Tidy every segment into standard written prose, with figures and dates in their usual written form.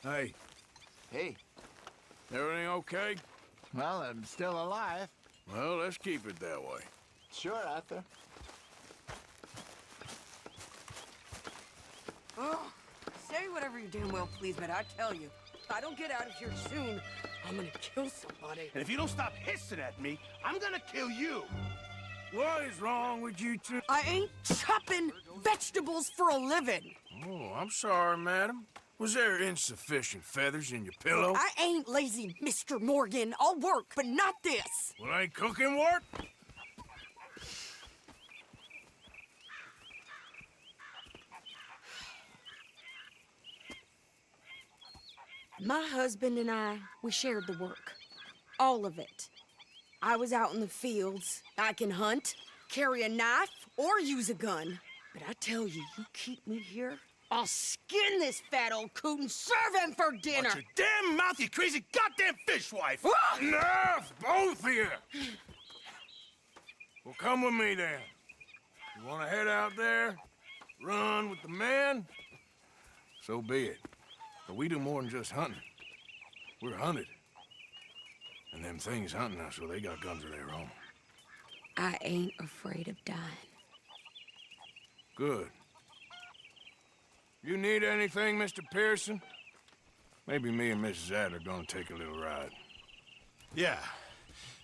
Hey, Hey. everything okay? Well, I'm still alive. Well, let's keep it that way. Sure, Arthur. Oh, say whatever you damn well please, but I tell you, if I don't get out of here soon, I'm gonna kill somebody. And if you don't stop hissing at me, I'm gonna kill you. What is wrong with you two? I ain't chopping vegetables for a living. Oh, I'm sorry, madam. Was there insufficient feathers in your pillow? I ain't lazy, Mr. Morgan. I'll work, but not this. Well, ain't cooking work? My husband and I, we shared the work. All of it. I was out in the fields. I can hunt, carry a knife, or use a gun. But I tell you, you keep me here, I'll skin this fat old coot and serve him for dinner. Watch your damn mouth, you crazy goddamn fishwife! Enough, both of you! Well, come with me then. You want to head out there, run with the men? So be it. But we do more than just hunting. We're hunted. And them things hunting us, so they got guns of their own. I ain't afraid of dying. Good. You need anything, Mr. Pearson? Maybe me and Mrs. Adler gonna take a little ride. Yeah,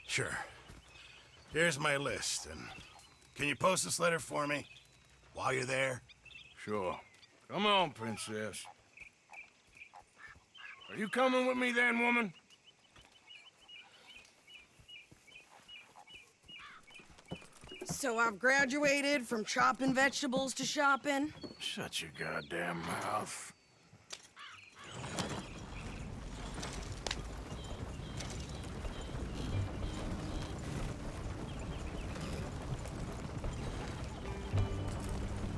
sure. Here's my list, and can you post this letter for me while you're there? Sure. Come on, Princess. Are you coming with me then, woman? So I've graduated from chopping vegetables to shopping. Shut your goddamn mouth.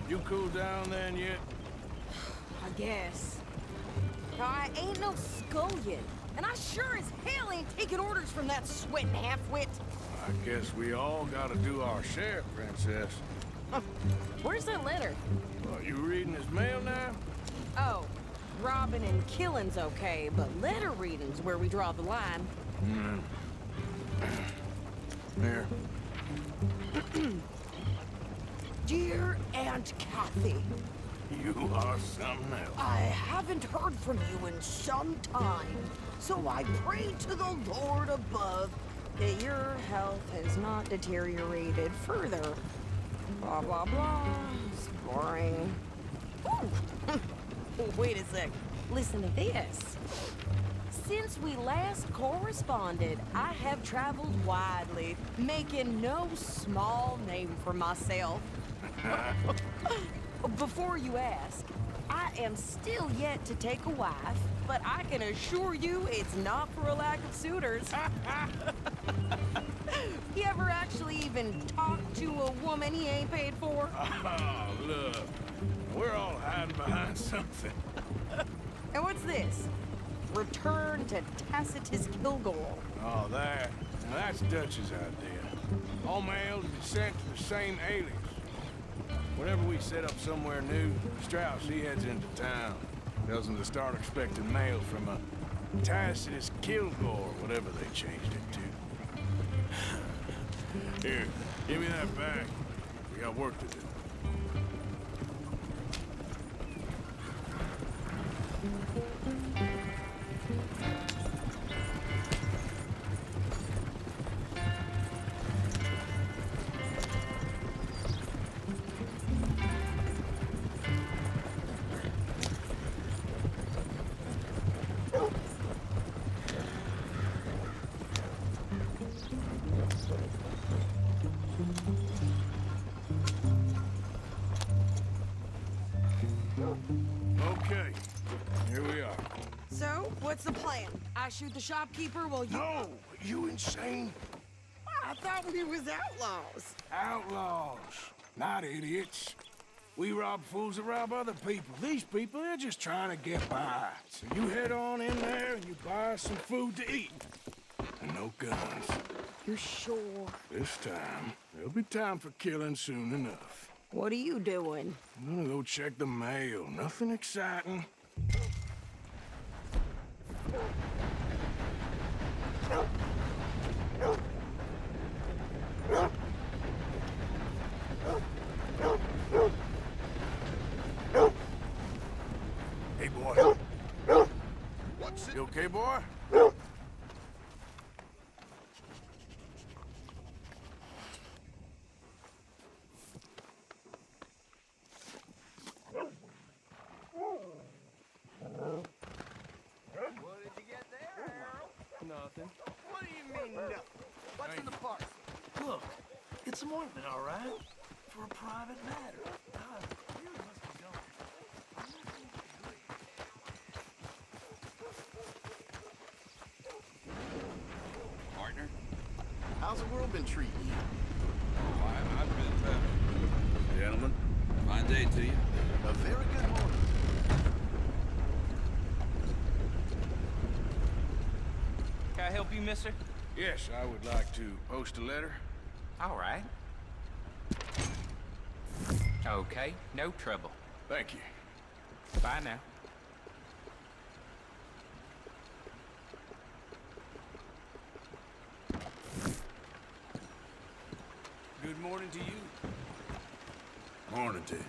You cooled down then yet? I guess. Now, I ain't no scullion, and I sure as hell ain't taking orders from that sweating half-wit. I guess we all gotta do our share, Princess. Where's that letter? What, you reading his mail now? Oh, robbing and killing's okay, but letter reading's where we draw the line. Here. Dear Aunt Kathy, You are something else. I haven't heard from you in some time, so I pray to the Lord above that your health has not deteriorated further. Blah, blah, blah. It's boring. Ooh. Wait a sec. Listen to this. Since we last corresponded, I have traveled widely, making no small name for myself. Before you ask, I am still yet to take a wife, but I can assure you it's not for a lack of suitors. You ever actually even talked to a woman he ain't paid for? Oh, look. We're all hiding behind something. And what's this? Return to Tacitus Kilgore. Oh, that. Now that's Dutch's idea. All mail is sent to the same alias. Whenever we set up somewhere new, Strauss, he heads into town. Tells them to start expecting mail from a Tacitus Kilgore, whatever they changed it to. Here, give me that back. We got work to do. Okay, here we are. So, what's the plan? I shoot the shopkeeper while you... No, you insane? I thought we was outlaws. Outlaws, not idiots. We rob fools that rob other people. These people, they're just trying to get by. So you head on in there and you buy some food to eat. And no guns. You're sure? This time, there'll be time for killing soon enough. What are you doing? I'm gonna go check the mail. Nothing exciting. You okay, boy? What did you get there, Harold? Nothing. What do you mean, no? What's in the parcel? Look, it's some ointment, all right? For a private matter. God, you must be going. Partner? How's the world been treating you? Oh, I've been, gentlemen, fine day to you. A very good morning. Can I help you, mister? Yes, I would like to post a letter. All right. Okay, no trouble. Thank you. Bye now. Good morning to you. Morning to you.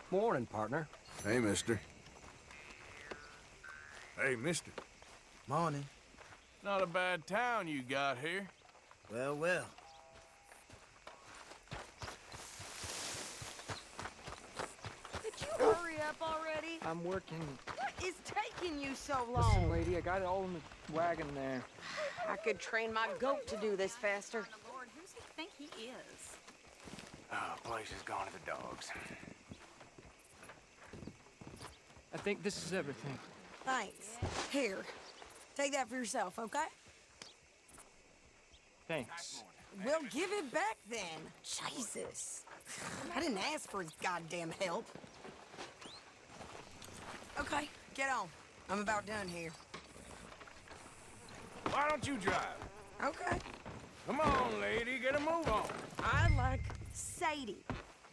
Morning, partner. Hey, mister. Hey, mister. Morning. Not a bad town you got here. Well, well. Could you hurry up already? I'm working. What is taking you so Listen, long? lady, I got it all in the wagon there. I could train my goat to do this faster. Lord, who's he think he is? Oh, place has gone to the dogs. I think this is everything. Thanks. Here, take that for yourself, okay? Thanks. Well, give it back then. Jesus. I didn't ask for his goddamn help. Okay, get on. I'm about done here. Why don't you drive? Okay. Come on, lady, get a move on. I like Sadie,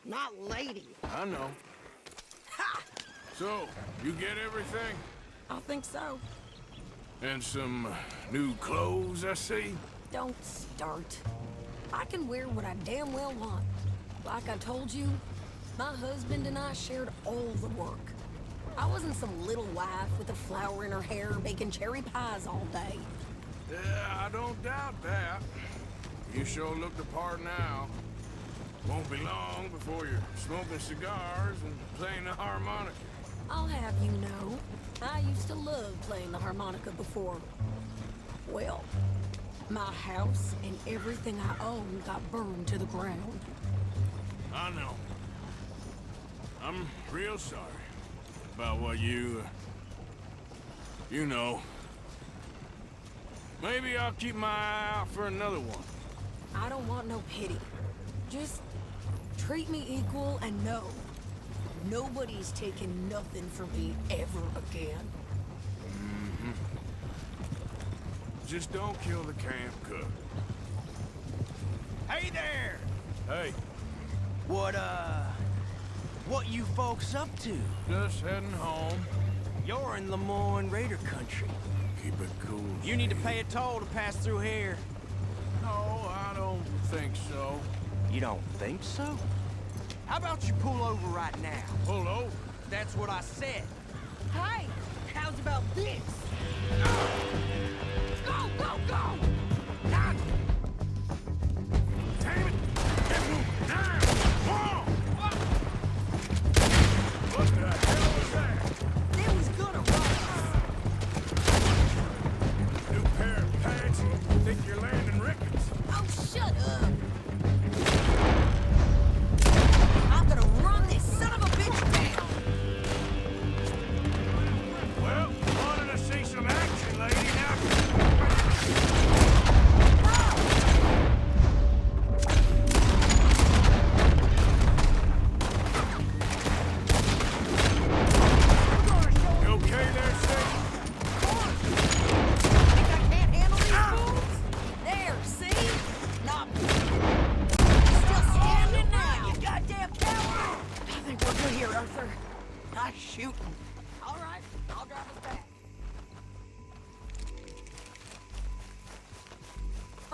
not lady. I know. Ha! So, you get everything? I think so. And some new clothes, I see? Don't start. I can wear what I damn well want. Like I told you, my husband and I shared all the work. I wasn't some little wife with a flower in her hair baking cherry pies all day. Yeah, I don't doubt that. You sure look the part now. Won't be long before you're smoking cigars and playing the harmonica. I'll have you know, I used to love playing the harmonica before. Well, my house and everything I own got burned to the ground. I know. I'm real sorry about what you know. Maybe I'll keep my eye out for another one. I don't want no pity. Just treat me equal and know nobody's taking nothing from me ever again. Just don't kill the camp cook. Hey there! Hey, What you folks up to? just heading home. You're in Lemoyne Raider country. Keep it cool. You need to pay a toll to pass through here. No, I don't think so. You don't think so? How about you pull over right now? Pull over. That's what I said. Hey, how's about this? Go, go, go! God! Damn it! Get moving now! Whoa! What the hell was that? They was gonna run us. New pair of pants? Think you're landing Ricketts? Oh, shut up. I'm gonna run this son of a bitch down. Well, wanted to see some action, lady. Now...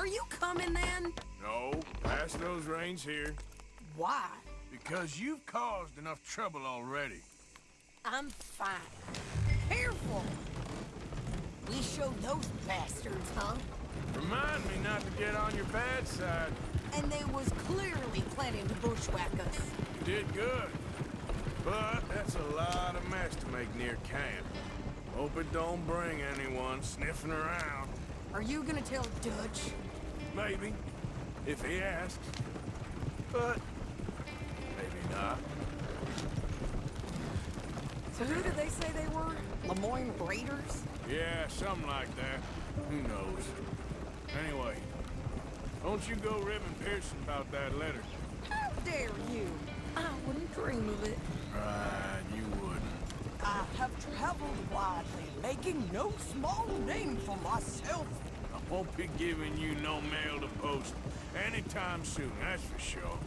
Are you coming then? No, pass those reins here. Why? Because you've caused enough trouble already. I'm fine. Careful! We showed those bastards, huh? Remind me not to get on your bad side. And they was clearly planning to bushwhack us. You did good. But that's a lot of mess to make near camp. Hope it don't bring anyone sniffing around. Are you gonna tell Dutch? Maybe, if he asks. But maybe not. So who did they say they were? Lemoyne Raiders? Yeah, something like that. Who knows? Anyway, don't you go ribbing Pearson about that letter. How dare you? I wouldn't dream of it. Right, you wouldn't. I have traveled widely, making no small name for myself. I won't be giving you no mail to post anytime soon, that's for sure.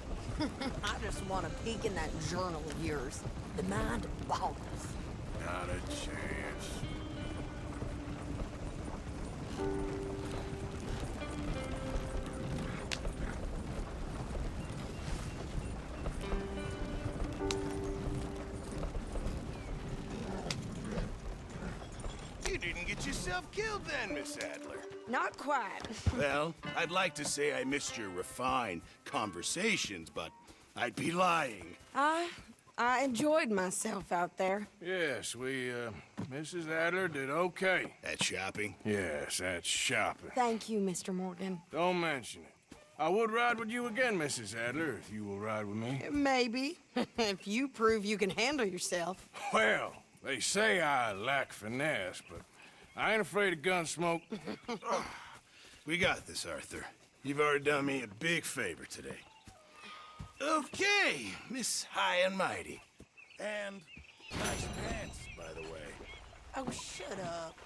I just want to peek in that journal of yours. The mind boggles. Not a chance. You didn't get yourself killed then, Miss Adler. Not quite. Well, I'd like to say I missed your refined conversations, but I'd be lying. I enjoyed myself out there. Yes, Mrs. Adler did okay. At shopping? Yes, that's shopping. Thank you, Mr. Morgan. Don't mention it. I would ride with you again, Mrs. Adler, if you will ride with me. Maybe. If you prove you can handle yourself. Well, they say I lack finesse, but I ain't afraid of gun smoke. We got this, Arthur. You've already done me a big favor today. Okay, Miss High and Mighty. And nice pants, by the way. Oh, shut up.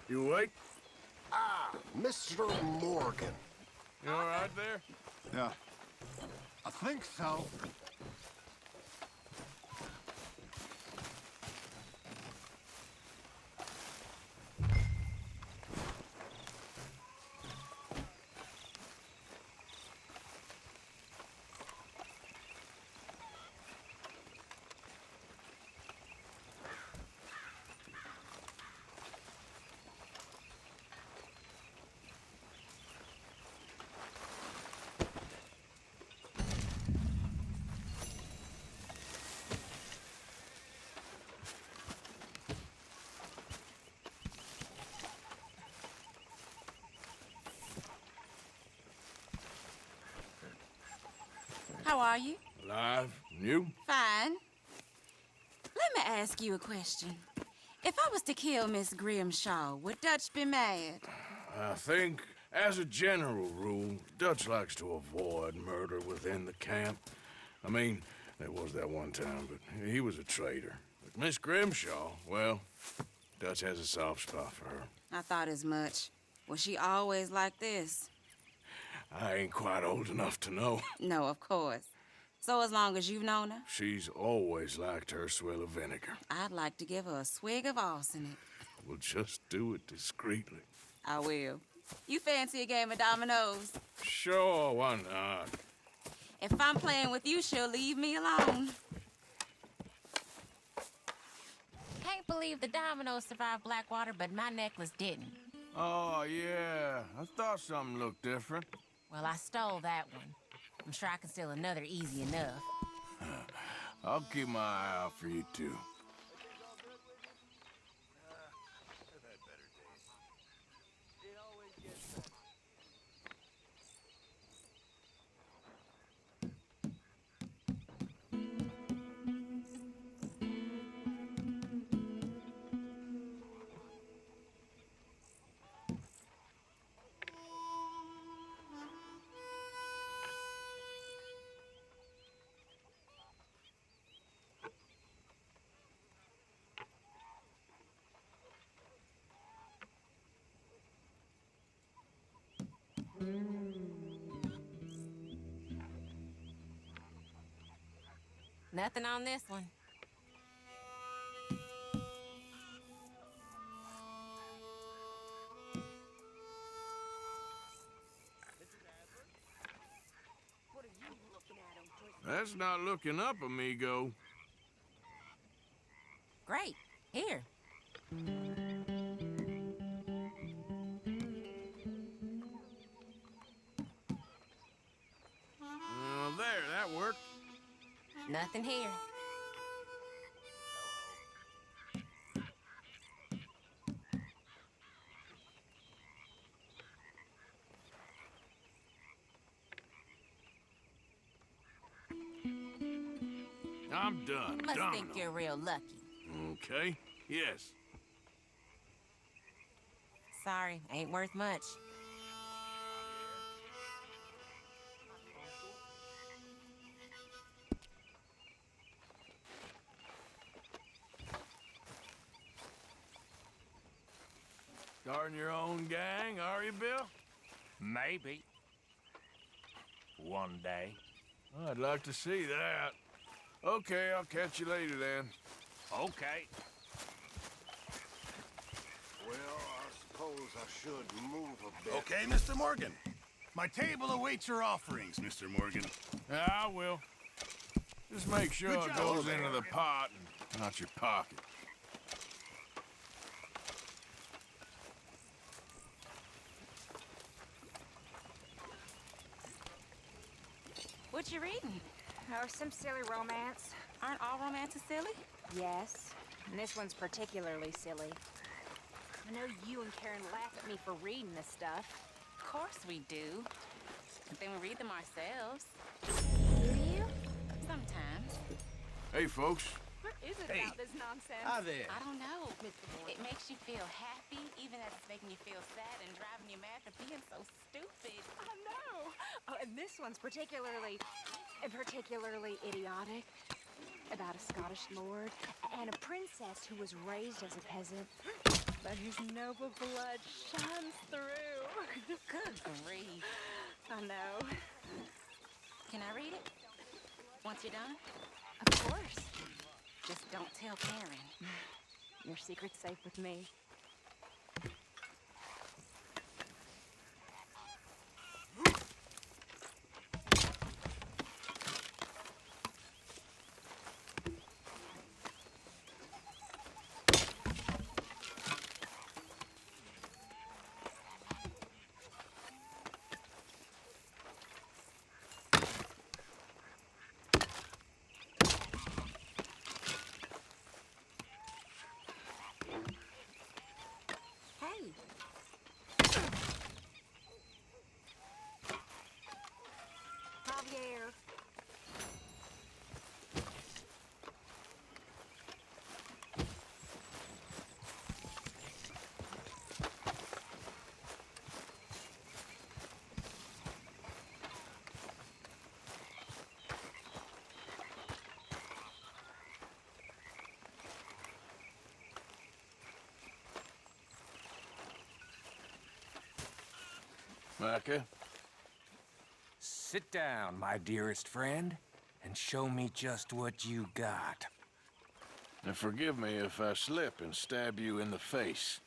You awake? Mr. Morgan. You all right there? Yeah. I think so. How are you? Alive. You? Fine. Let me ask you a question. If I was to kill Miss Grimshaw, would Dutch be mad? I think, as a general rule, Dutch likes to avoid murder within the camp. I mean, there was that one time, but he was a traitor. But Miss Grimshaw, well, Dutch has a soft spot for her. I thought as much. Was she always like this? I ain't quite old enough to know. No, of course. So as long as you've known her? She's always liked her swill of vinegar. I'd like to give her a swig of arsenic. We'll just do it discreetly. I will. You fancy a game of dominoes? Sure, why not? If I'm playing with you, she'll leave me alone. Can't believe the dominoes survived Blackwater, but my necklace didn't. Oh, yeah. I thought something looked different. Well, I stole that one. I'm sure I can steal another easy enough. I'll keep my eye out for you, too. Nothing on this one. That's not looking up, amigo. Great. Here. There, that worked. Nothing here. I'm done. Must Domino. think you're real lucky. Okay. Yes. Sorry, ain't worth much. Starting your own gang, are you, Bill? Maybe. One day. I'd like to see that. Okay, I'll catch you later then. Okay. Well, I suppose I should move a bit. Okay, Mr. Morgan. My table awaits your offerings, Mr. Morgan. Yeah, I will. Just make sure Good it job, goes there. into the pot and not your pocket. What you reading? Oh, some silly romance. Aren't all romances silly? Yes, and this one's particularly silly. I know you and Karen laugh at me for reading this stuff. Of course we do. But then we read them ourselves. Do you? Sometimes. Hey, folks. What is it Hey. about this nonsense? Hi there. I don't know. It makes you feel happy, even as it's making you feel sad and driving you mad for being so stupid. I know. Oh, and this one's particularly idiotic. About a Scottish lord and a princess who was raised as a peasant, but whose noble blood shines through. Good grief. I know. Can I read it? Once you're done? Of course. Just don't tell Karen. Your secret's safe with me. Hey. Javier. Micah? Sit down, my dearest friend, and show me just what you got. Now forgive me if I slip and stab you in the face.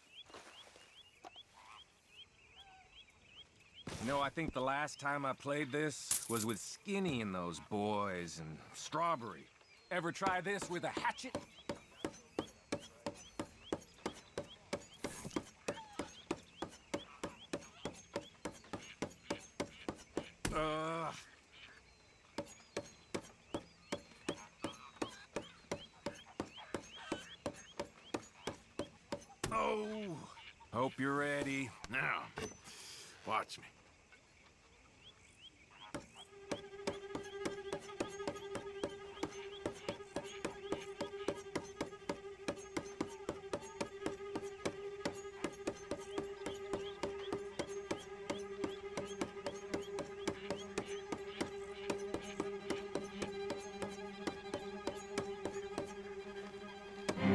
You know, I think the last time I played this was with Skinny and those boys and Strawberry. Ever try this with a hatchet? Oh! Hope you're ready. Now, watch me.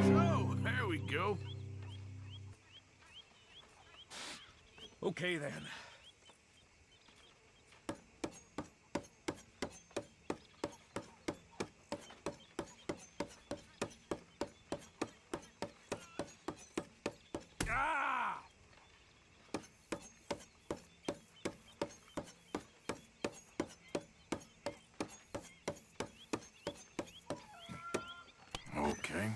So, there we go. Okay, then. Ah! eh?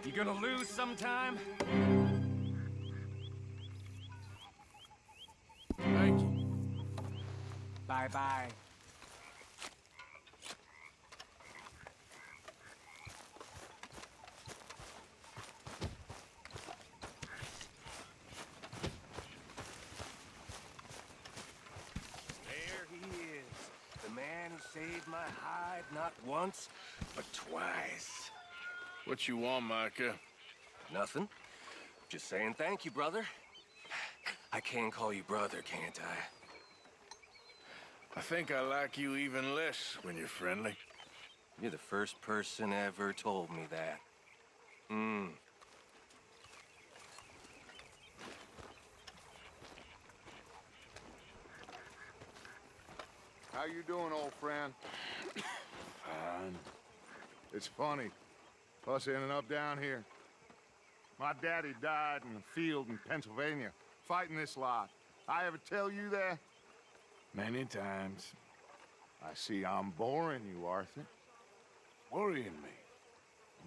You gonna lose sometime? Thank you. Bye-bye. There he is. The man who saved my hide not once, but twice. What you want, Micah? Nothing. Just saying thank you, brother. I can call you brother, can't I? I think I like you even less when you're friendly. You're the first person ever told me that. How you doing, old friend? Fine. It's funny, us ending up down here. My daddy died in the field in Pennsylvania, fighting this lot. I ever tell you that? Many times. I see I'm boring you, Arthur. Worrying me.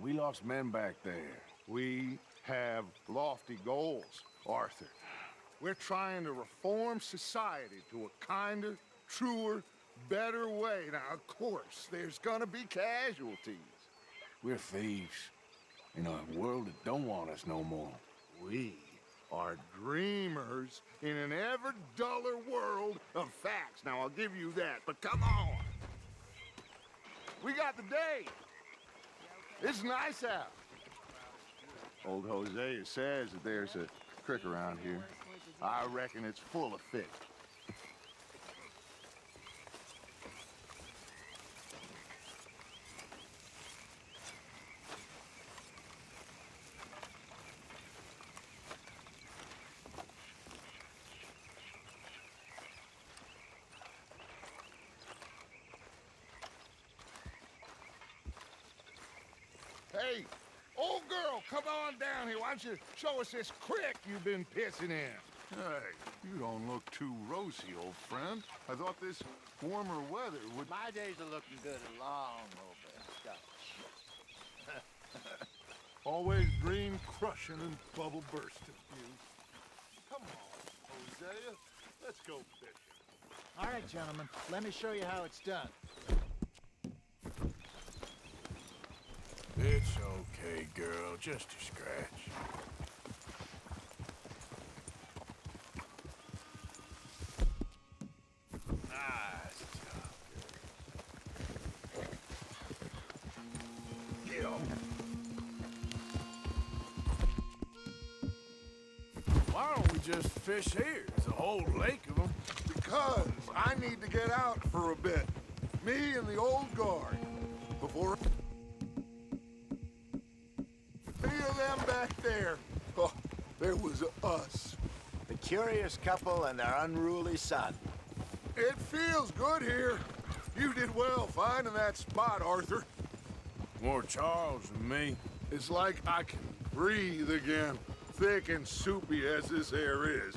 We lost men back there. We have lofty goals, Arthur. We're trying to reform society to a kinder, truer, better way. Now, of course, there's gonna be casualties. We're thieves in a world that don't want us no more. We are dreamers in an ever duller world of facts. Now, I'll give you that, but come on. We got the day. It's nice out. Old Hosea says that there's a creek around here. I reckon it's full of fish. Hey, old girl, come on down here. Why don't you show us this creek you've been pissing in? Hey, you don't look too rosy, old friend. I thought this warmer weather would... My days are looking good along over Scotch. Always green crushing and bubble bursting. Come on, Hosea. Let's go fishing. All right, gentlemen. Let me show you how it's done. It's okay, girl. Just a scratch. Nice job, girl. Get on. Why don't we just fish here? There's a whole lake of them. Because I need to get out for a bit. Me and the old guard. Before... Any of them back there. Oh, there was us. The curious couple and their unruly son. It feels good here. You did well finding that spot, Arthur. More Charles than me. It's like I can breathe again, thick and soupy as this air is.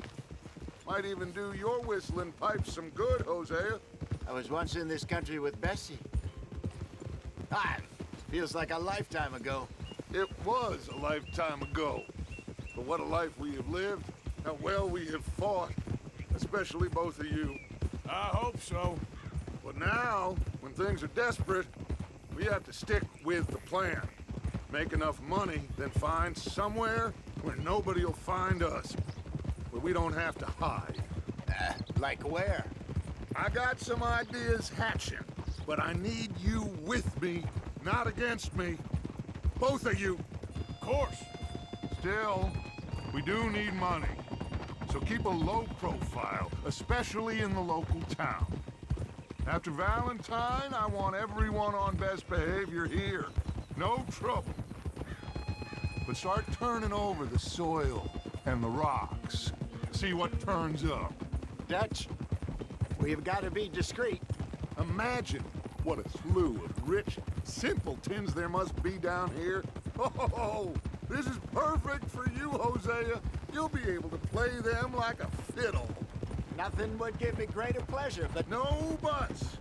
Might even do your whistling pipes some good, Hosea. I was once in this country with Bessie. Feels like a lifetime ago. It was a lifetime ago. But what a life we have lived, how well we have fought, especially both of you. I hope so. But now, when things are desperate, we have to stick with the plan. Make enough money, then find somewhere where nobody will find us. Where we don't have to hide. Like where? I got some ideas hatching, but I need you with me, not against me. Both of you. Of course. Still, we do need money. So keep a low profile, especially in the local town. After Valentine, I want everyone on best behavior here. No trouble. But start turning over the soil and the rocks. See what turns up. Dutch, We've got to be discreet. Imagine what a slew of rich simpletons there must be down here. Oh, this is perfect for you, Hosea. You'll be able to play them like a fiddle. Nothing would give me greater pleasure, but... No buts.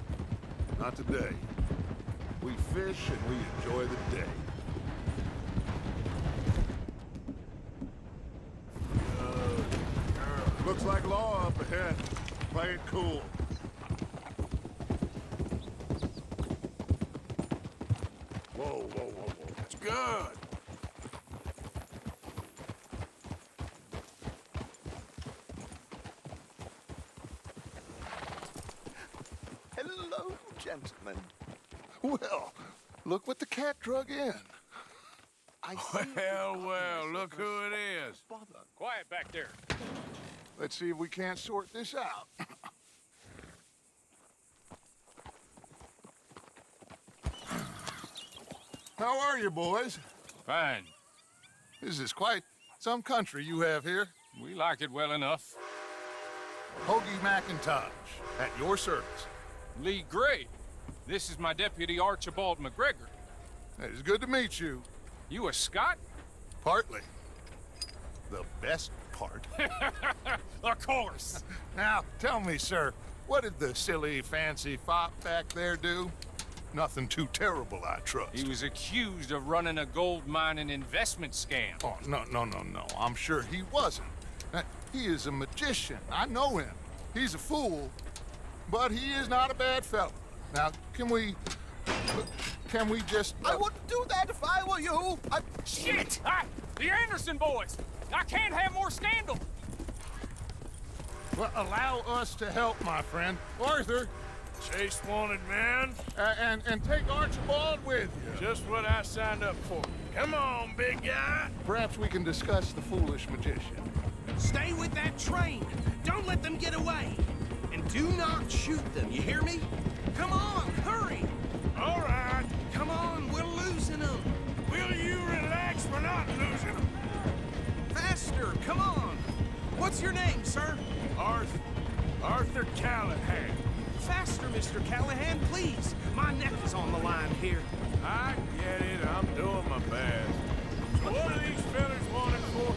Not today. We fish and we enjoy the day. Looks like law up ahead. Play it cool. Whoa, whoa, whoa, whoa. That's good. Hello, gentlemen. Well, look what the cat drug in. Well, look who it is. Quiet back there. Let's see if we can't sort this out. How are you, boys? Fine. This is quite some country you have here. We like it well enough. Hoagie McIntosh, at your service. Lee Gray. This is my deputy Archibald McGregor. It's good to meet you. You a Scot? Partly. The best part. Of course. Now, tell me, sir, what did the silly, fancy fop back there do? Nothing too terrible, I trust. He was accused of running a gold mining investment scam. Oh, no. I'm sure he wasn't. He is a magician. I know him. He's a fool, but he is not a bad fellow. Now, can we just... I wouldn't do that if I were you. Shit! The Anderson boys! I can't have more scandal! Well, allow us to help, my friend. Arthur. Chase wanted man. And take Archibald with you. Just what I signed up for. Come on, big guy. Perhaps we can discuss the foolish magician. Stay with that train. Don't let them get away. And do not shoot them, you hear me? Come on, hurry. All right. Come on, we're losing them. Will you relax? We're not losing them. Faster, come on. What's your name, sir? Arthur Callahan. Faster, Mr. Callahan, please. My neck is on the line here. I get it. I'm doing my best. So what are these fellas wanted for?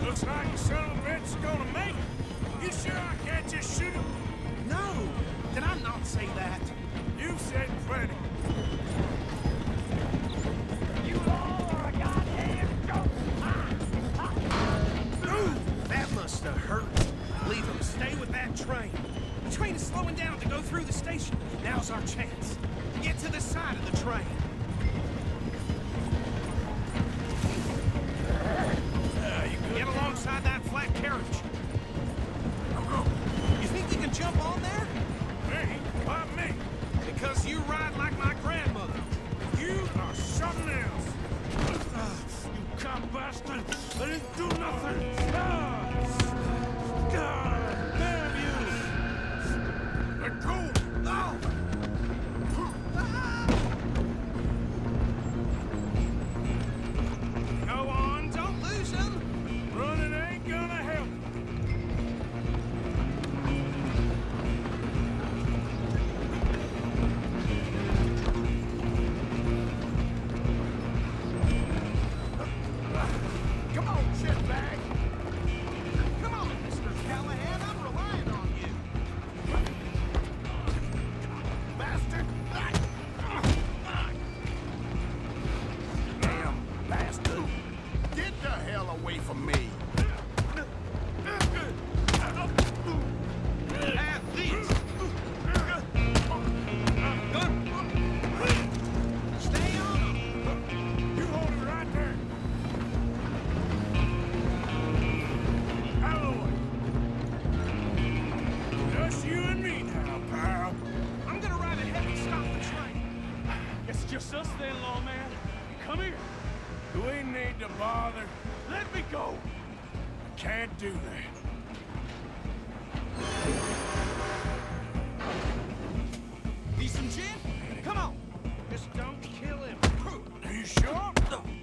Looks like the son of a bitch is gonna make it. You sure I can't just shoot him? No. Did I not say that? You've said plenty. You all are a goddamn joke. Ooh, that must have hurt. Leave him. Stay with that train. The train is slowing down to go through the station. Now's our chance. Get to the side of the train. Get alongside that flat carriage. Go. You think you can jump on there? Me? Why me? Because you ride like my grandmother. You are something else. You cop bastard. I didn't do nothing. God damn you. Let go. Oh! Go on, don't lose him. Running ain't gonna help. Come on, shitbag. Come on, Mr. Callahan, I'm relying on you. Bastard. Damn bastard. Get the hell away from me. Have this. Stay on. You hold it right there. Alloy. Just you and me now, pal. I'm gonna ride ahead and stop the train. It's just us then, lawman. Come here. Do we need to bother? Let me go. Can't do that. Need some gin? Come on. Just don't kill him. Are you sure?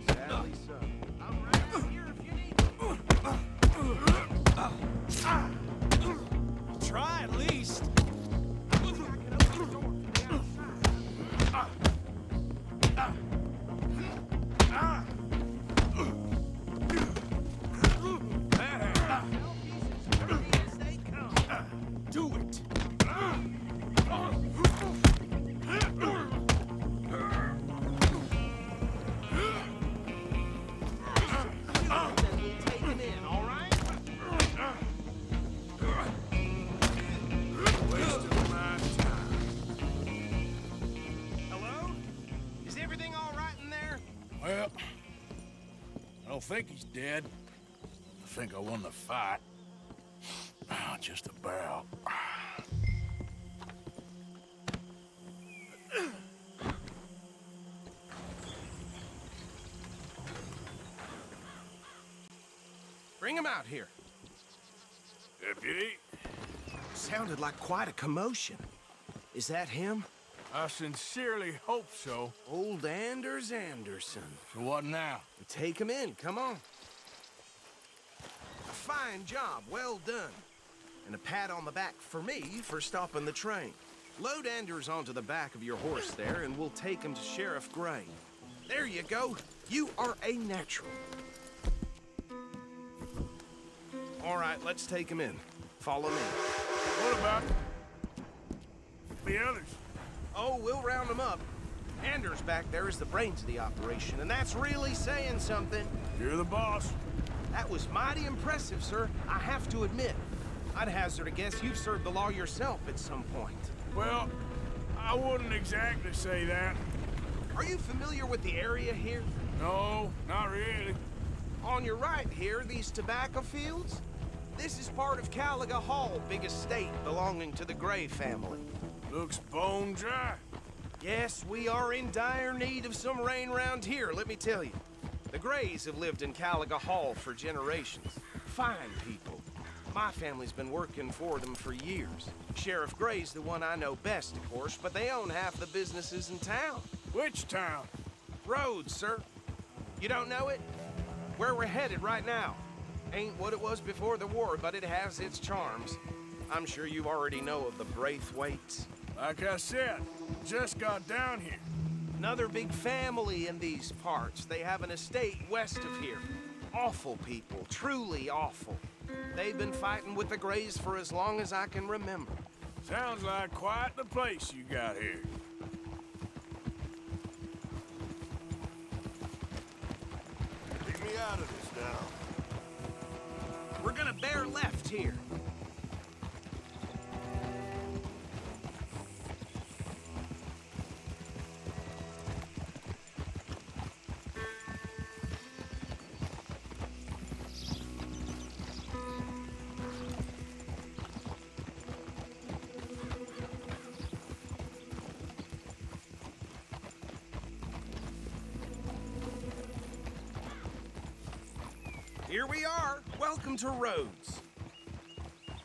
Sadly so. I'm right here if you need me. Try at least. don't think he's dead. I think I won the fight. Just about. Bring him out here. Deputy? Sounded like quite a commotion. Is that him? I sincerely hope so. Old Anders Anderson. So what now? Take him in, come on. A fine job, well done. And a pat on the back for me for stopping the train. Load Anders onto the back of your horse there, and we'll take him to Sheriff Gray. There you go. You are a natural. All right, let's take him in. Follow me. What about the others? Oh, we'll round them up. Anders back there is the brains of the operation, and that's really saying something. You're the boss. That was mighty impressive, sir. I have to admit. I'd hazard a guess you've served the law yourself at some point. Well, I wouldn't exactly say that. Are you familiar with the area here? No, not really. On your right here, these tobacco fields? This is part of Caliga Hall, big estate belonging to the Gray family. Looks bone dry. Yes, we are in dire need of some rain round here, let me tell you. The Grays have lived in Caliga Hall for generations. Fine people. My family's been working for them for years. Sheriff Gray's the one I know best, of course, but they own half the businesses in town. Which town? Rhodes, sir. You don't know it? Where we're headed right now. Ain't what it was before the war, but it has its charms. I'm sure you already know of the Braithwaites. Like I said, just got down here. Another big family in these parts. They have an estate west of here. Awful people, truly awful. They've been fighting with the Grays for as long as I can remember. Sounds like quite the place you got here. Take me out of this now. We're gonna bear left here. Here we are. Welcome to Rhodes.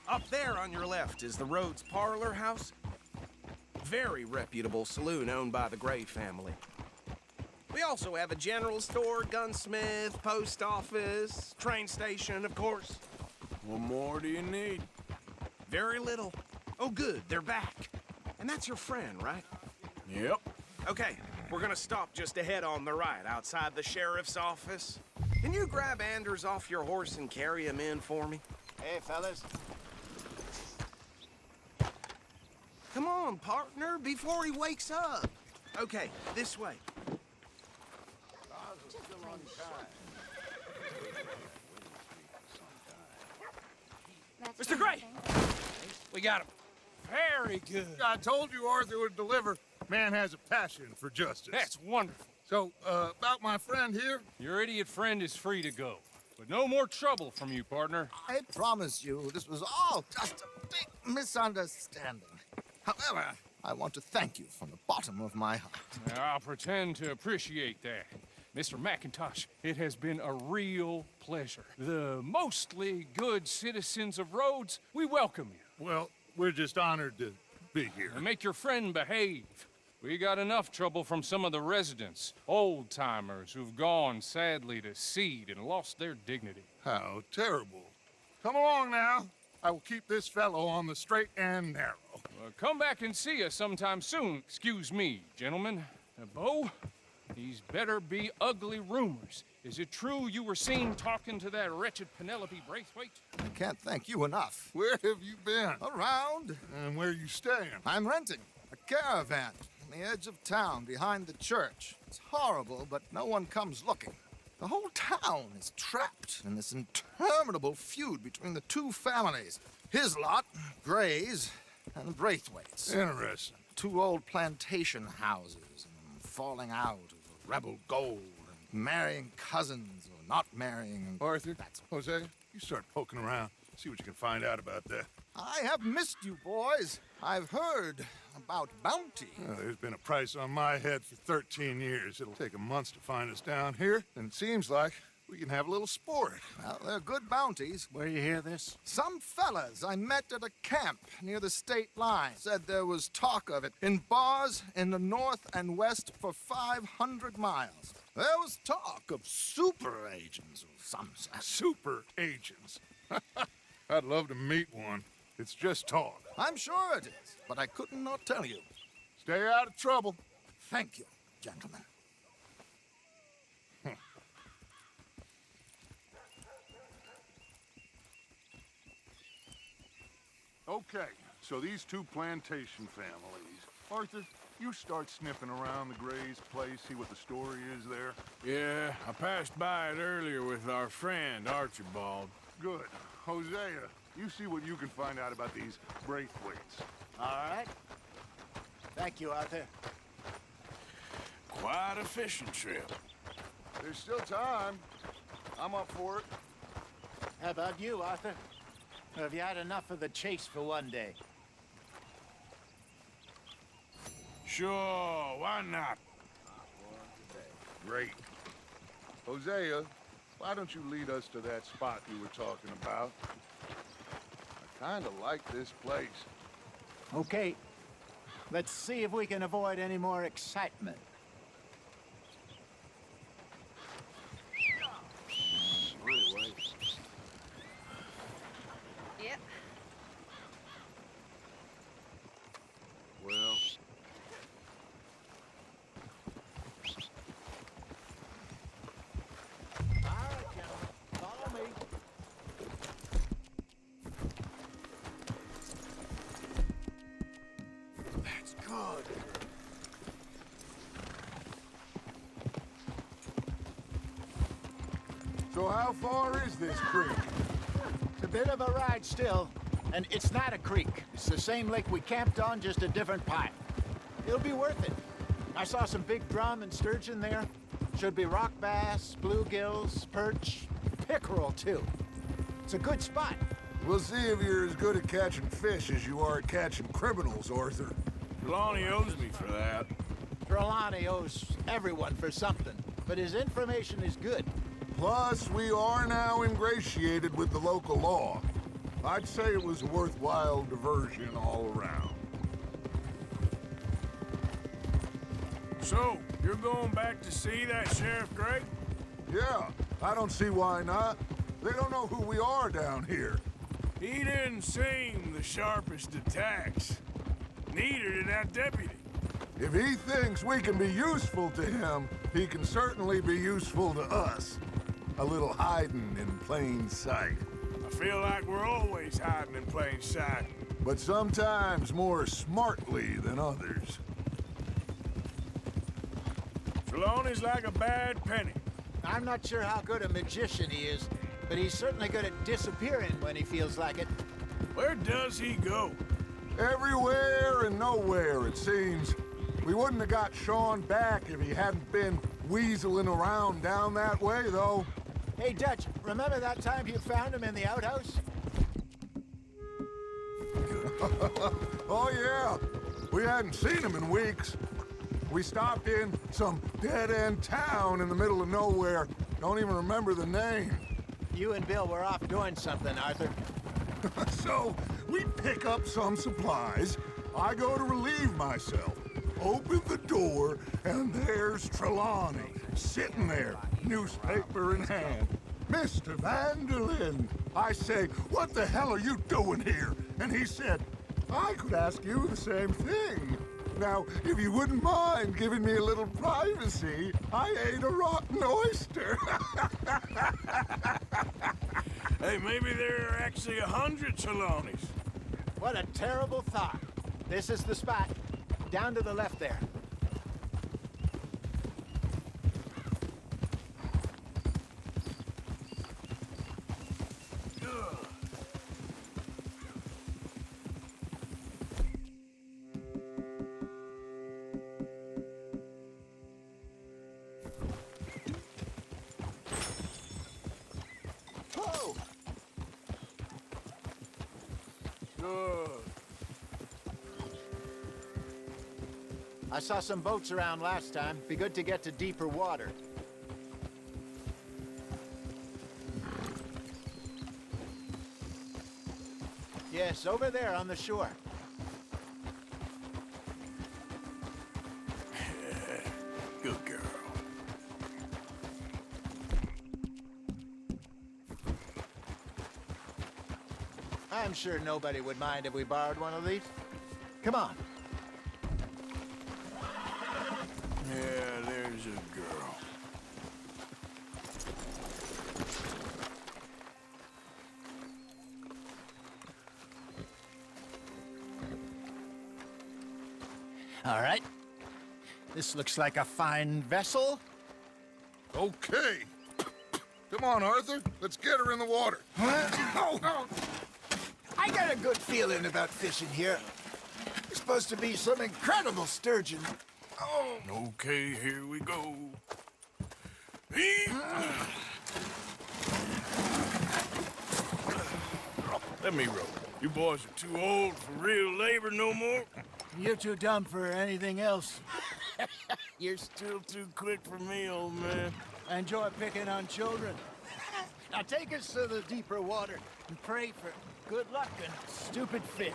Up there on your left is the Rhodes Parlor House. Very reputable saloon owned by the Gray family. We also have a general store, gunsmith, post office, train station, of course. What more do you need? Very little. Oh, good, they're back. And that's your friend, right? Yep. Okay, we're gonna stop just ahead on the right, outside the sheriff's office. Can you grab Anders off your horse and carry him in for me? Hey, fellas. Come on, partner, before he wakes up. Okay, this way. Mr. Gray! We got him. Very good. I told you Arthur would deliver. Man has a passion for justice. That's wonderful. So, about my friend here? Your idiot friend is free to go. But no more trouble from you, partner. I promise you, this was all just a big misunderstanding. However, I want to thank you from the bottom of my heart. Now, I'll pretend to appreciate that. Mr. McIntosh, it has been a real pleasure. The mostly good citizens of Rhodes, we welcome you. Well, we're just honored to be here. And make your friend behave. We got enough trouble from some of the residents, old-timers who've gone, sadly, to seed and lost their dignity. How terrible. Come along now. I will keep this fellow on the straight and narrow. Well, come back and see us sometime soon. Excuse me, gentlemen. Bo, these better be ugly rumors. Is it true you were seen talking to that wretched Penelope Braithwaite? I can't thank you enough. Where have you been? Around. And where are you staying? I'm renting a caravan on the edge of town behind the church. It's horrible, but no one comes looking. The whole town is trapped in this interminable feud between the two families. His lot, Gray's, and the Braithwaites. Interesting. 2 old plantation houses, and falling out of rebel gold, and marrying cousins or not marrying. And Arthur, Jose, you start poking around. See what you can find out about that. I have missed you, boys. I've heard about bounty. There's been a price on my head for 13 years. It'll take 'em months to find us down here, and it seems like we can have a little sport. Well, they're good bounties. Where you hear this? Some fellas I met at a camp near the state line said there was talk of it in bars in the north and west for 500 miles. There was talk of super agents of some sort. Super agents. I'd love to meet one. It's just talk. I'm sure it is, but I couldn't not tell you. Stay out of trouble. Thank you, gentlemen. Okay, so these two plantation families. Arthur, you start sniffing around the Gray's place, see what the story is there. Yeah, I passed by it earlier with our friend, Archibald. Good. Hosea, you see what you can find out about these Braithwaites. All right. Thank you, Arthur. Quite a fishing trip. There's still time. I'm up for it. How about you, Arthur? Have you had enough of the chase for one day? Sure, why not? Great. Hosea, why don't you lead us to that spot you were talking about? I kind of like this place. Okay. Let's see if we can avoid any more excitement. Yep. Well... All right, gentlemen. Follow me. That's good. So how far is this creek? It's a bit of a ride still, and it's not a creek. It's the same lake we camped on, just a different pipe. It'll be worth it. I saw some big drum and sturgeon there. Should be rock bass, bluegills, perch, pickerel too. It's a good spot. We'll see if you're as good at catching fish as you are at catching criminals, Arthur. Trelawney owes me for that. Trelawney owes everyone for something, but his information is good. Plus, we are now ingratiated with the local law. I'd say it was a worthwhile diversion all around. So, you're going back to see that Sheriff Gray? Yeah, I don't see why not. They don't know who we are down here. He didn't seem the sharpest attacks. Neither did that deputy. If he thinks we can be useful to him, he can certainly be useful to us. A little hiding in plain sight. I feel like we're always hiding in plain sight. But sometimes more smartly than others. Trelawney's like a bad penny. I'm not sure how good a magician he is, but he's certainly good at disappearing when he feels like it. Where does he go? Everywhere and nowhere, it seems. We wouldn't have got Sean back if he hadn't been weaseling around down that way, though. Hey, Dutch, remember that time you found him in the outhouse? Oh, yeah. We hadn't seen him in weeks. We stopped in some dead-end town in the middle of nowhere. Don't even remember the name. You and Bill were off doing something, Arthur. So, we pick up some supplies. I go to relieve myself. Open the door, and there's Trelawney, sitting there, newspaper in hand. Mr. Vanderlyn. I say, what the hell are you doing here? And he said, I could ask you the same thing. Now, if you wouldn't mind giving me a little privacy, I ate a rotten oyster. Hey, maybe there are actually 100 Trelawneys. What a terrible thought. This is the spot. Down to the left there. go. Good. I saw some boats around last time. Be good to get to deeper water. Yes, over there on the shore. Good girl. I'm sure nobody would mind if we borrowed one of these. Come on. Yeah, there's a girl. All right. This looks like a fine vessel. Okay. Come on, Arthur. Let's get her in the water. Oh. I got a good feeling about fishing here. It's supposed to be some incredible sturgeon. Oh. Okay, here we go. Let me row. You boys are too old for real labor no more. You're too dumb for anything else. You're still too quick for me, old man. I enjoy picking on children. Now take us to the deeper water and pray for good luck and stupid fish.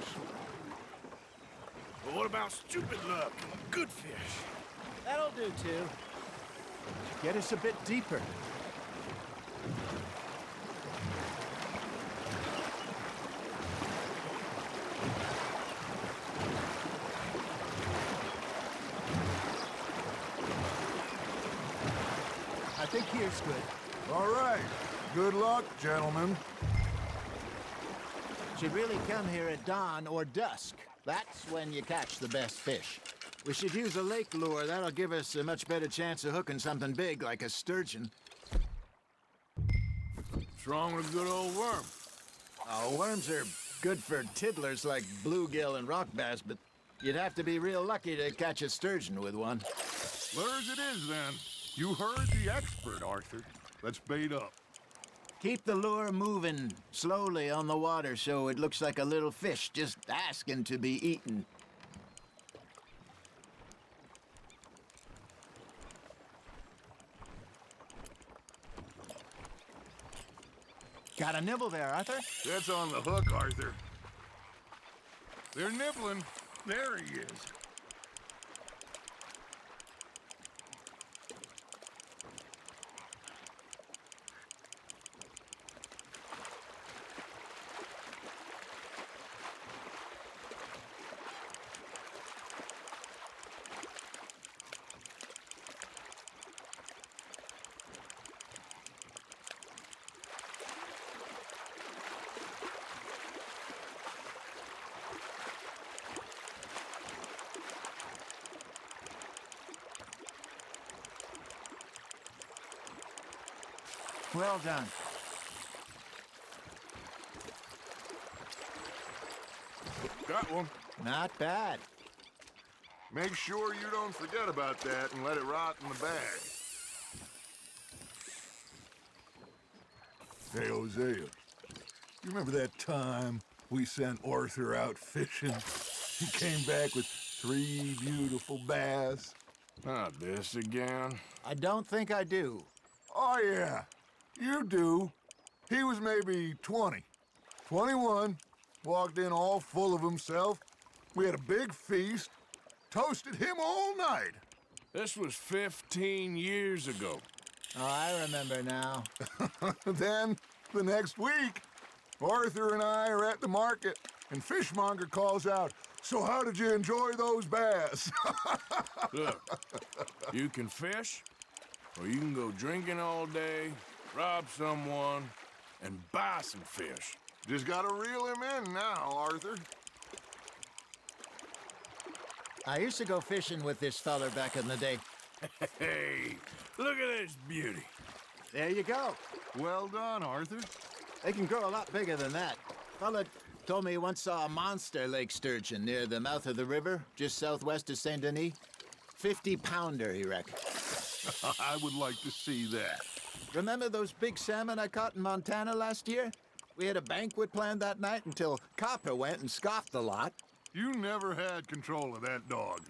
But what about stupid luck and good fish? That'll do, too. Get us a bit deeper. I think here's good. All right. Good luck, gentlemen. Should really come here at dawn or dusk. That's when you catch the best fish. We should use a lake lure. That'll give us a much better chance of hooking something big like a sturgeon. What's wrong with a good old worm? Oh, worms are good for tiddlers like bluegill and rock bass, but you'd have to be real lucky to catch a sturgeon with one. Lures it is, then. You heard the expert, Arthur. Let's bait up. Keep the lure moving slowly on the water so it looks like a little fish just asking to be eaten. Got a nibble there, Arthur? That's on the hook, Arthur. They're nibbling. There he is. Well done. Got one. Not bad. Make sure you don't forget about that and let it rot in the bag. Hey, Hosea, you remember that time we sent Arthur out fishing? He came back with 3 beautiful bass. Not this again. I don't think I do. Oh, yeah. You do. He was maybe 20. 21. Walked in all full of himself. We had a big feast. Toasted him all night. This was 15 years ago. Oh, I remember now. Then, the next week, Arthur and I are at the market, and Fishmonger calls out, "So how did you enjoy those bass?" Look, you can fish, or you can go drinking all day, rob someone, and buy some fish. Just gotta reel him in now, Arthur. I used to go fishing with this feller back in the day. Hey, look at this beauty. There you go. Well done, Arthur. They can grow a lot bigger than that. Fella told me he once saw a monster lake sturgeon near the mouth of the river, just southwest of Saint Denis. 50-pounder, he reckoned. I would like to see that. Remember those big salmon I caught in Montana last year? We had a banquet planned that night until Copper went and scoffed the lot. You never had control of that dog.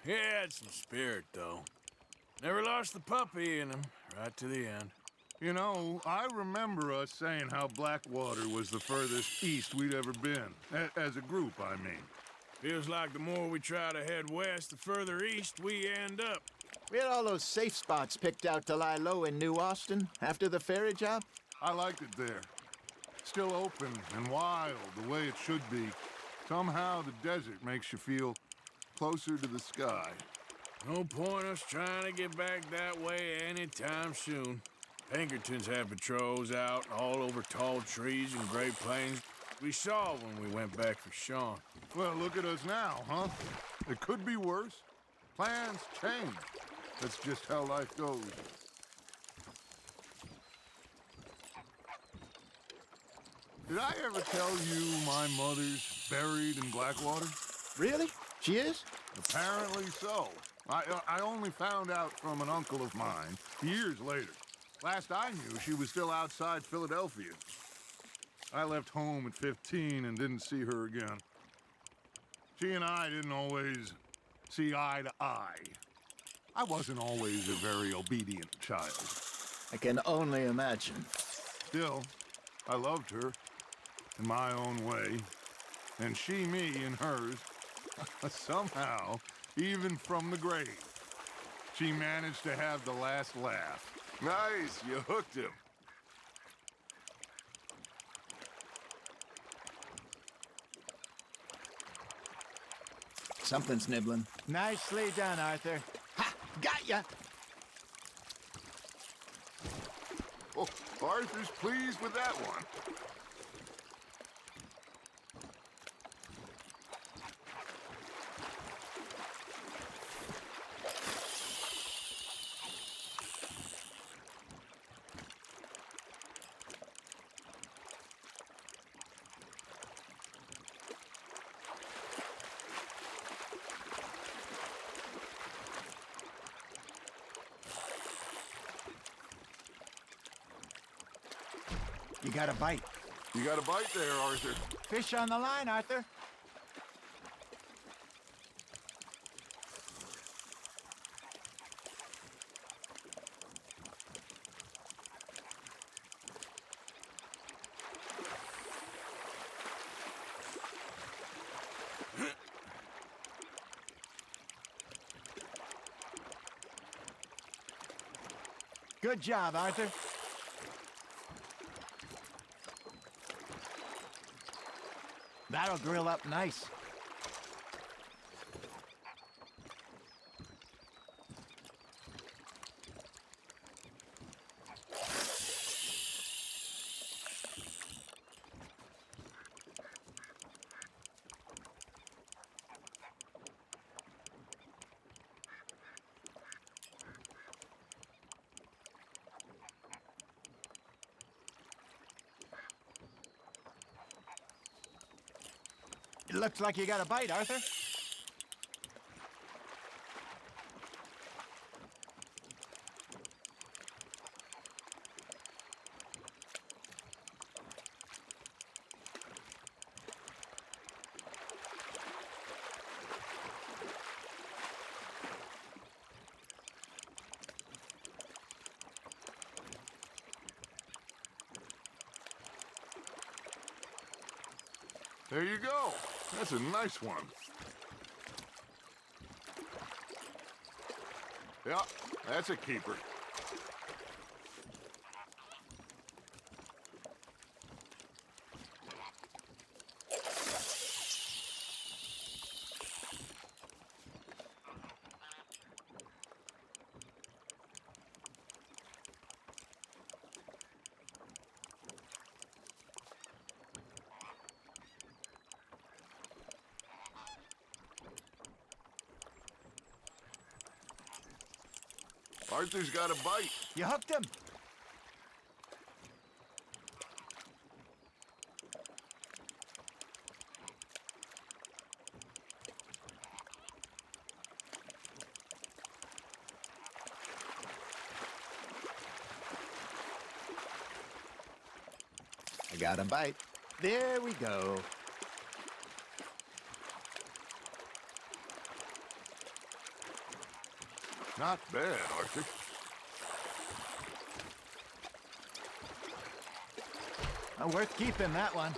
He had some spirit, though. Never lost the puppy in him, right to the end. You know, I remember us saying how Blackwater was the furthest east we'd ever been. As a group, I mean. Feels like the more we try to head west, the further east we end up. We had all those safe spots picked out to lie low in New Austin after the ferry job. I liked it there. Still open and wild, the way it should be. Somehow the desert makes you feel closer to the sky. No point us trying to get back that way anytime soon. Pinkertons had patrols out all over tall trees and Great Plains. We saw when we went back for Sean. Well, look at us now, huh? It could be worse. Plans change. That's just how life goes. Did I ever tell you my mother's buried in Blackwater? Really? She is? Apparently so. I only found out from an uncle of mine years later. Last I knew, she was still outside Philadelphia. I left home at 15 and didn't see her again. She and I didn't always see eye to eye. I wasn't always a very obedient child. I can only imagine. Still, I loved her in my own way, and she me in hers. Somehow, even from the grave, she managed to have the last laugh. Nice, you hooked him. Something's nibbling. Nicely done, Arthur. Ha! Got ya! Oh, Arthur's pleased with that one. You got a bite. You got a bite there, Arthur. Fish on the line, Arthur. Good job, Arthur. That'll grill up nice. It looks like you got a bite, Arthur. There you go. That's a nice one. Yeah, that's a keeper. Arthur's got a bite. You hooked him. GIGABYTE. There we go. Not bad, Arthur. Worth keeping, that one.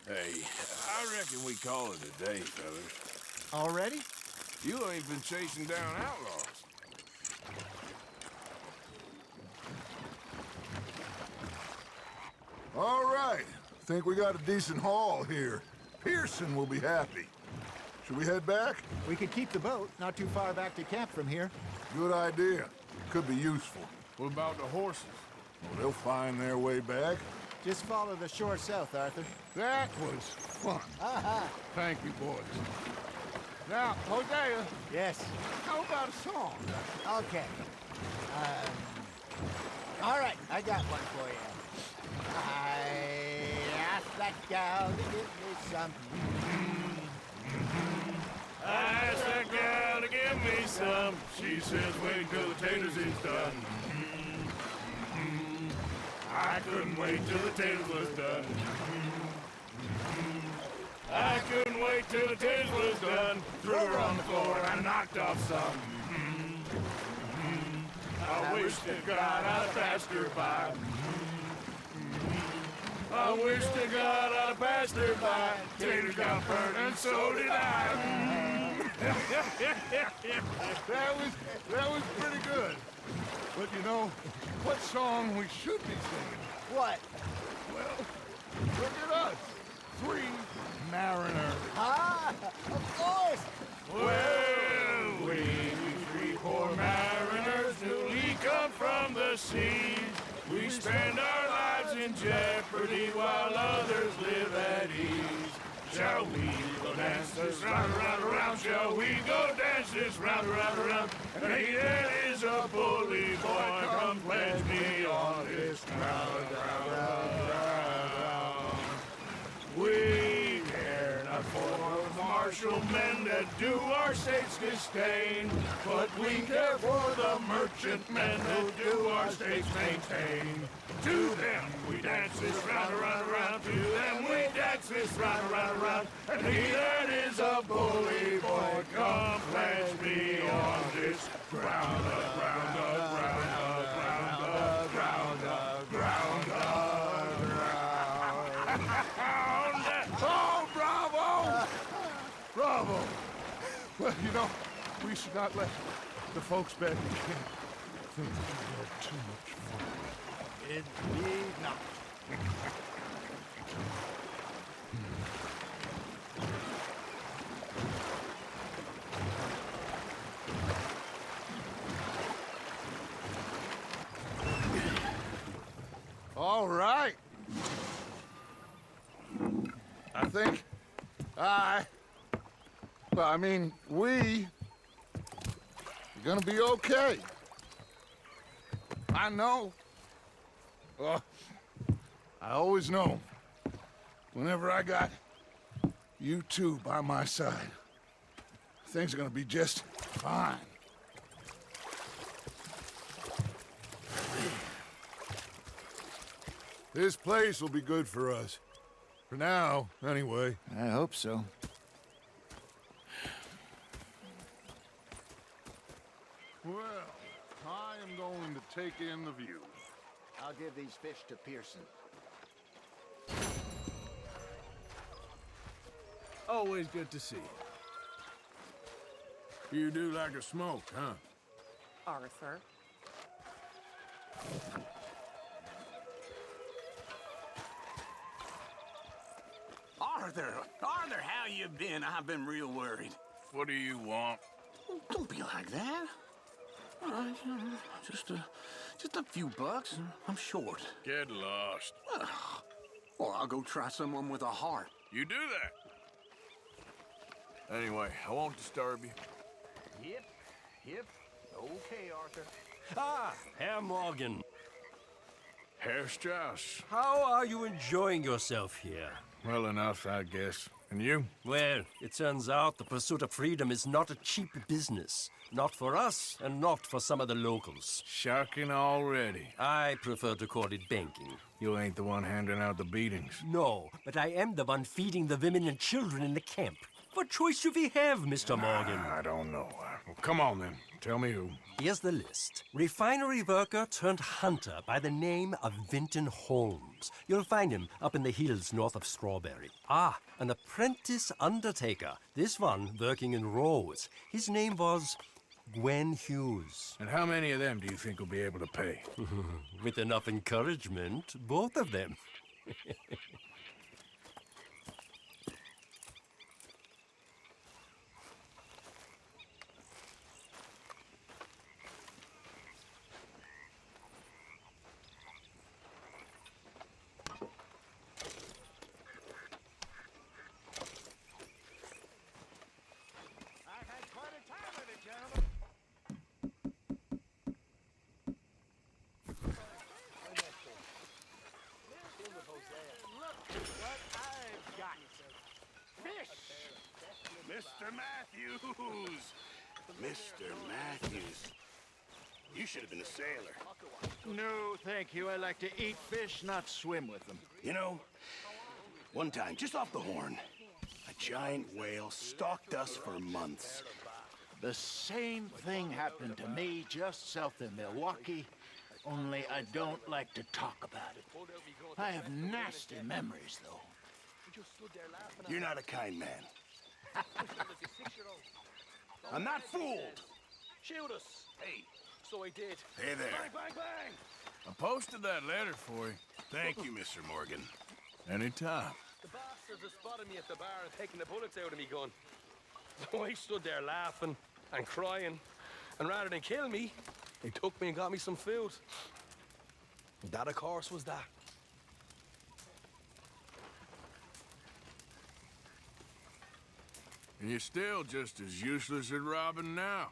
Hey, I reckon we call it a day, fellas. Already? You ain't been chasing down outlaws. All right. Think we got a decent haul here. Pearson will be happy. Should we head back? We could keep the boat not too far back to camp from here. Good idea. Could be useful. What about the horses? Well, they'll find their way back. Just follow the shore south, Arthur. That was fun. Aha! Thank you, boys. Now, Hosea. Yes. How about a song? Okay. All right, I got one for you. I asked that gal to give me some. I asked that gal to give me some. She says, wait till the taters is done. I couldn't wait till the taters was done. I couldn't wait till the taters was done. Threw her on the floor and I knocked off some. I wish to God I'd passed her by. I wish to God I'd passed her by. Taters got burnt and so did I. That was pretty good. But you know, what song we should be singing? What? Well, look at us. 3 mariners. Ah, of course. Well, we 3 poor mariners newly come from the seas. We spend our lives in jeopardy while others live at ease. Shall we go dance this round, around, around? Shall we go dance this round, around, around? And he that is a bully boy, come pledge me on this ground, ground. We care not for the martial men that do our state's disdain, but we care for the merchant men who do our state's maintain. To them we dance this round, around, around. To them we dance this round, around, around. And he that is a bully boy, come pledge me on this ground, ground, ground, ground, ground, ground, ground. Oh, bravo! Bravo! Well, you know, we should not let the folks back in camp think we had too much fun. Indeed not. All right. I think we are gonna be okay. I know. I always know. Whenever I got you two by my side, things are gonna be just fine. This place will be good for us. For now, anyway. I hope so. Well, I am going to take in the view. I'll give these fish to Pearson. Always good to see you. You do like a smoke, huh? Arthur. Arthur, how you been? I've been real worried. What do you want? Don't be like that. All right, just a few bucks. I'm short. Get lost. Well, I'll go try someone with a heart. You do that. Anyway, I won't disturb you. Yep. Okay, Arthur. Ah, Herr Morgan. Herr Strauss. How are you enjoying yourself here? Well enough, I guess. And you? Well, it turns out the pursuit of freedom is not a cheap business. Not for us, and not for some of the locals. Shocking already. I prefer to call it banking. You ain't the one handing out the beatings. No, but I am the one feeding the women and children in the camp. What choice do we have, Mr. Morgan? I don't know. Well, come on, then. Tell me who. Here's the list. Refinery worker turned hunter by the name of Vinton Holmes. You'll find him up in the hills north of Strawberry. Ah, an apprentice undertaker. This one working in Rose. His name was Gwen Hughes. And how many of them do you think will be able to pay? With enough encouragement, both of them. Mr. Matthews! Mr. Matthews. You should have been a sailor. No, thank you. I like to eat fish, not swim with them. You know, one time, just off the Horn, a giant whale stalked us for months. The same thing happened to me just south of Milwaukee, only I don't like to talk about it. I have nasty memories, though. You're not a kind man. I'm not fooled. Shoot us. Hey, so I did. Hey there. Bang, bang, bang. I posted that letter for you. Thank you, Mr. Morgan. Anytime. The bastards have spotted me at the bar and taken the bullets out of me gun. So I stood there laughing and crying, and rather than kill me, they took me and got me some food. That, of course, was that. And you're still just as useless at robbing now.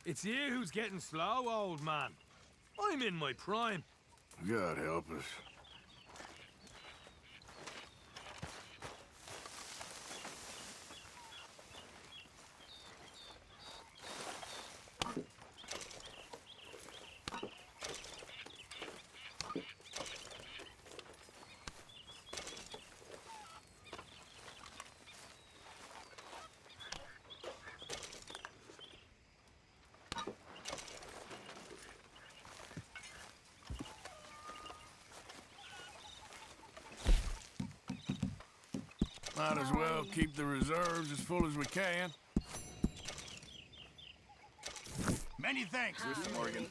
It's you who's getting slow, old man. I'm in my prime. God help us. Might as well keep the reserves as full as we can. Many thanks, Mr. Morgan.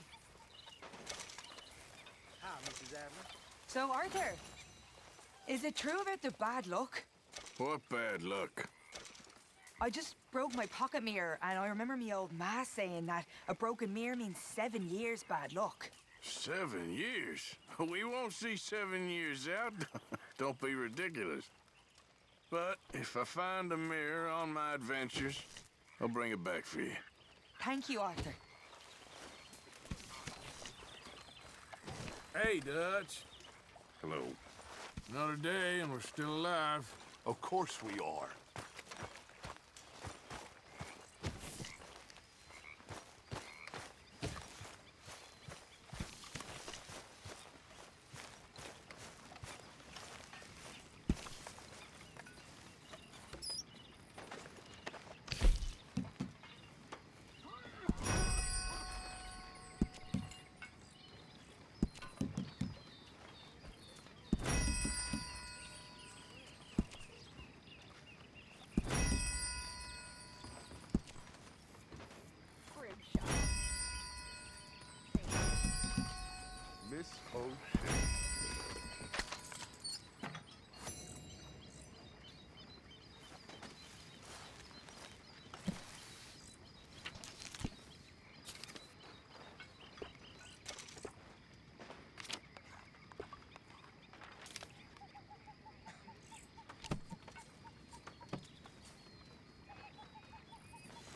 Hi, Mrs. Adler. So, Arthur, is it true about the bad luck? What bad luck? I just broke my pocket mirror, and I remember me old ma saying that a broken mirror means 7 years bad luck. 7 years? We won't see 7 years out. Don't be ridiculous. But if I find a mirror on my adventures, I'll bring it back for you. Thank you, Arthur. Hey, Dutch. Hello. Another day and we're still alive. Of course we are. Miss O'Shea.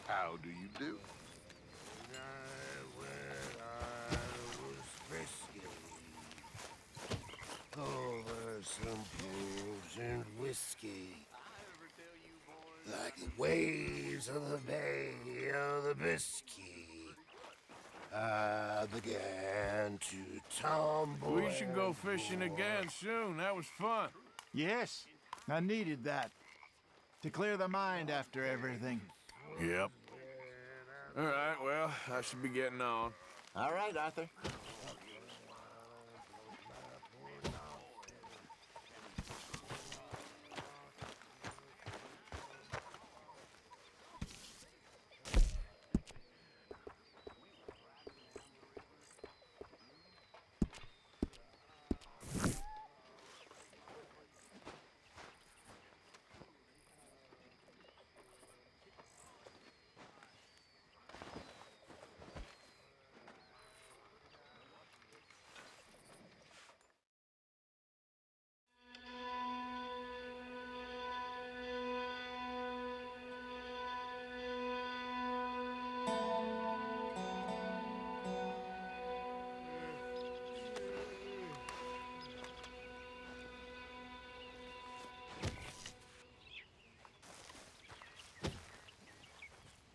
How do you do? Over some booze and whiskey. waves of the Bay of the Biscay, I began to tumble. We should go fishing again soon. That was fun. Yes, I needed that. To clear the mind after everything. Yep. All right, well, I should be getting on. All right, Arthur.